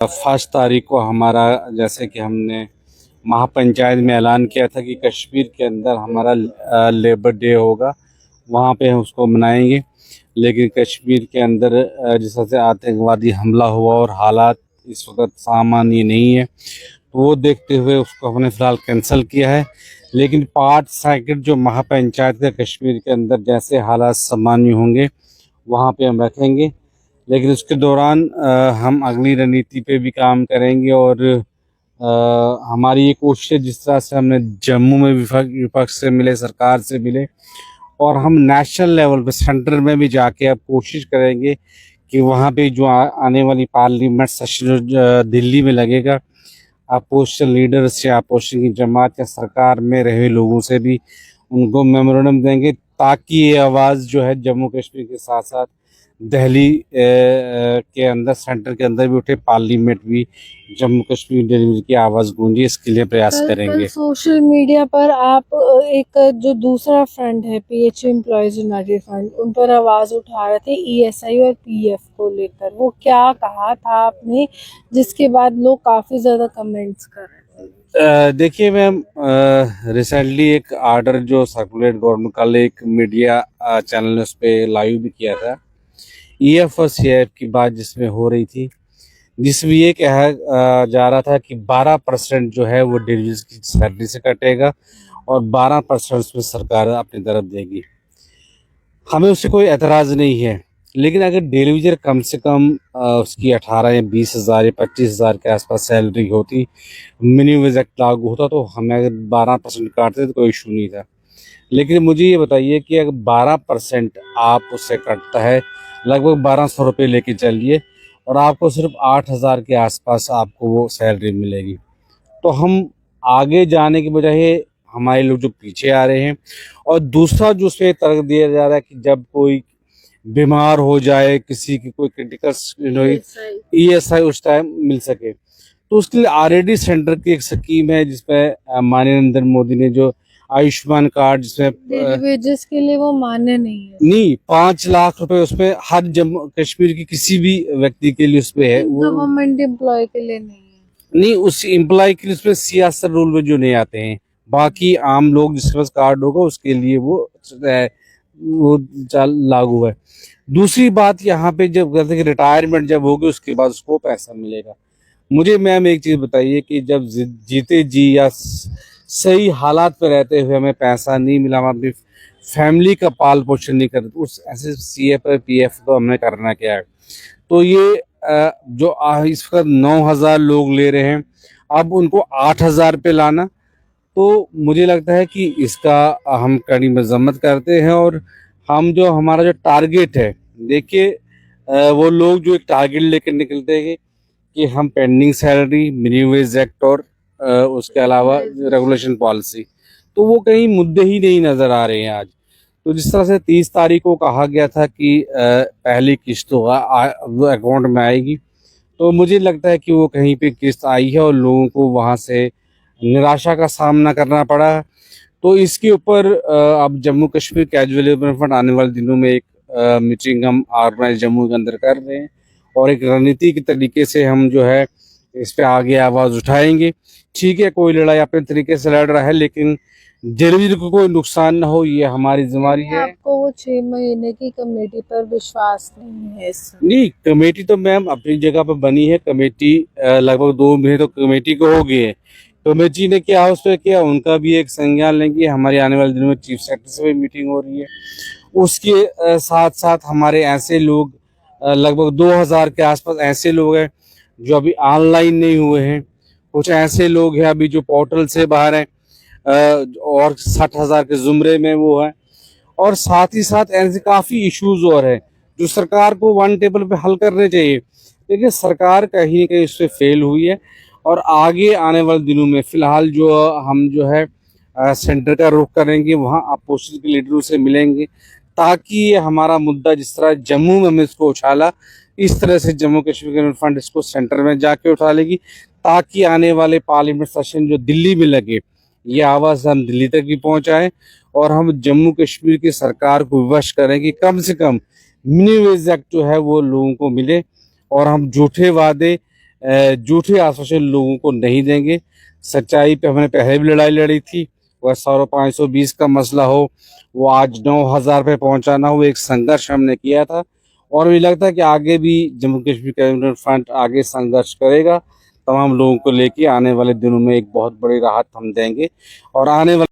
1 तारीख को हमारा, जैसे कि हमने महापंचायत में ऐलान किया था कि कश्मीर के अंदर हमारा लेबर डे होगा, वहाँ पे हम उसको मनाएंगे। लेकिन कश्मीर के अंदर जिस तरह से आतंकवादी हमला हुआ और हालात इस वक्त सामान्य नहीं है, तो वो देखते हुए उसको हमने फ़िलहाल कैंसिल किया है। लेकिन 5 सेकंड जो महापंचायत का कश्मीर के अंदर जैसे हालात सामान्य होंगे वहाँ पे हम रखेंगे। लेकिन उसके दौरान हम अगली रणनीति पे भी काम करेंगे और हमारी ये कोशिश है, जिस तरह से हमने जम्मू में विपक्ष से मिले, सरकार से मिले, और हम नेशनल लेवल पे सेंटर में भी जाके अब कोशिश करेंगे कि वहाँ पे जो आने वाली पार्लियामेंट सेशन जो दिल्ली में लगेगा, अपोजिशन लीडर्स या अपोजिशन की जमात या सरकार में रहे लोगों से भी उनको मेमोरेंडम देंगे, ताकि ये आवाज़ जो है जम्मू कश्मीर के साथ साथ दिल्ली के अंदर, सेंटर के अंदर भी उठे, पार्लियामेंट भी जम्मू कश्मीर डिलीवरी की आवाज़ गूंजे, इसके लिए प्रयास करेंगे। सोशल मीडिया पर आप एक जो दूसरा फ्रंट है पीएचयू एम्प्लॉयज यूनाइटेड फ्रंट, उन पर आवाज उठा रहे थे ईएसआई और पीएफ को लेकर, वो क्या कहा था आपने जिसके बाद लोग काफी ज्यादा कमेंट्स कर रहे थे? देखिए मैम, रिसेंटली एक आर्डर जो सर्कुलेट गवर्नमेंट, कल एक मीडिया चैनल ने उस पर लाइव भी किया था, ईएफ और सीएफ की बात जिसमें हो रही थी, जिसमें ये कहा जा रहा था कि 12% जो है वो डिलीवरी की सैलरी से कटेगा और 12% उसमें सरकार अपनी तरफ देगी। हमें उससे कोई एतराज़ नहीं है, लेकिन अगर डिलीवरी कम से कम उसकी 18 या 20,000 या 25,000 के आसपास सैलरी होती, मिनिमम वेज एक्ट लागू होता, तो हमें अगर 12% काटते तो कोई इशू नहीं था। लेकिन मुझे ये बताइए कि अगर 12% आप उससे कटता है, लगभग 1,200 रुपये लेके चलिए, और आपको सिर्फ 8,000 के आसपास आपको वो सैलरी मिलेगी, तो हम आगे जाने की बजाय हमारे लोग जो पीछे आ रहे हैं। और दूसरा जो उसमें तर्क दिया जा रहा है कि जब कोई बीमार हो जाए, किसी की कोई क्रिटिकल ईएसआई उस टाइम मिल सके, तो उसके लिए ऑलरेडी सेंटर की एक स्कीम है जिसमें माननीय नरेंद्र मोदी ने जो आयुष्मान कार्ड, जिसमें वेजेस के लिए वो मान्य नहीं है। नहीं, 5 लाख रुपए उसमें हर जम्मू कश्मीर की किसी भी व्यक्ति के लिए उसमें है, वो गवर्नमेंट एम्प्लॉय के लिए नहीं है। नहीं, उस एम्प्लॉय के लिए उसमें सियासत रूल में जो नहीं आते हैं, बाकी आम लोग जिसके पास कार्ड होगा उसके लिए वो लागू है। दूसरी बात यहाँ पे जब कहते हैं कि रिटायरमेंट जब होगी उसके बाद उसको पैसा मिलेगा। मुझे मैम एक चीज़ बताइए कि जब जीते जी या सही हालात पे रहते हुए हमें पैसा नहीं मिला, हम अपनी फैमिली का पाल पोषण नहीं करते, तो उस ऐसे सीएफ और पीएफ तो हमने करना क्या है? तो ये जो इस वक्त 9,000 लोग ले रहे हैं, अब उनको 8,000 पे लाना, तो मुझे लगता है कि इसका हम कड़ी मजम्मत करते हैं। और हम जो हमारा जो टारगेट है, देखिए वो लोग जो एक टारगेट लेकर निकलते हैं कि हम pending salary, minimum wage act और उसके अलावा रेगुलेशन पॉलिसी, तो वो कहीं मुद्दे ही नहीं नज़र आ रहे हैं आज। तो जिस तरह से 30 तारीख को कहा गया था कि पहली किस्त अकाउंट में आएगी, तो मुझे लगता है कि वो कहीं पे किस्त आई है और लोगों को वहाँ से निराशा का सामना करना पड़ा। तो इसके ऊपर अब Jammu Kashmir casual labour fund आने वाले दिनों में एक मीटिंग हम ऑर्गेनाइज जम्मू के अंदर कर रहे हैं, और एक रणनीति के तरीके से हम जो है इस पे आगे आवाज़ उठाएंगे। ठीक है, कोई लड़ाई अपने तरीके से लड़ रहा है, लेकिन डिलीवरी को कोई नुकसान ना हो, ये हमारी जिम्मेदारी है। आपको वो 6 महीने की कमेटी पर विश्वास नहीं है? नहीं, कमेटी तो मैम अपनी जगह पर बनी है। कमेटी लगभग 2 महीने तो कमेटी को हो गए हैं। कमेटी ने क्या उस पर किया, उनका भी एक संज्ञान लेंगे। हमारे आने वाले दिनों में चीफ सेक्रेटरी से भी मीटिंग हो रही है। उसके साथ साथ हमारे ऐसे लोग लगभग 2,000 के आसपास ऐसे लोग हैं जो अभी ऑनलाइन नहीं हुए हैं, कुछ ऐसे लोग हैं अभी जो पोर्टल से बाहर हैं, और 60,000 के जुमरे में वो है। और साथ ही साथ ऐसे काफ़ी इश्यूज और हैं जो सरकार को वन टेबल पे हल करने चाहिए, लेकिन सरकार कहीं न कहीं इससे फेल हुई है। और आगे आने वाले दिनों में फ़िलहाल जो हम जो है सेंटर का रुख करेंगे, वहाँ अपोजिशन के लीडरों से मिलेंगे, ताकि ये हमारा मुद्दा जिस तरह जम्मू में हमने इसको उछाला, इस तरह से जम्मू कश्मीर डेवलपमेंट फंड इसको सेंटर में जाके उठा लेगी, ताकि आने वाले पार्लियामेंट सेशन जो दिल्ली में लगे, ये आवाज़ हम दिल्ली तक भी पहुँचाएँ, और हम जम्मू कश्मीर की सरकार को विवश करें कि कम से कम मिनिमम वेज एक्ट जो है वो लोगों को मिले, और हम झूठे वादे झूठे आश्वासन लोगों को नहीं देंगे। सच्चाई पे हमने पहले भी लड़ाई लड़ी थी। वह 520 का मसला हो, वो आज 9,000 पे पहुंचाना हो, एक संघर्ष हमने किया था और मुझे लगता है कि आगे भी जम्मू कश्मीर कैबिनेट फ्रंट आगे संघर्ष करेगा। तमाम लोगों को लेके आने वाले दिनों में एक बहुत बड़ी राहत हम देंगे और आने वाले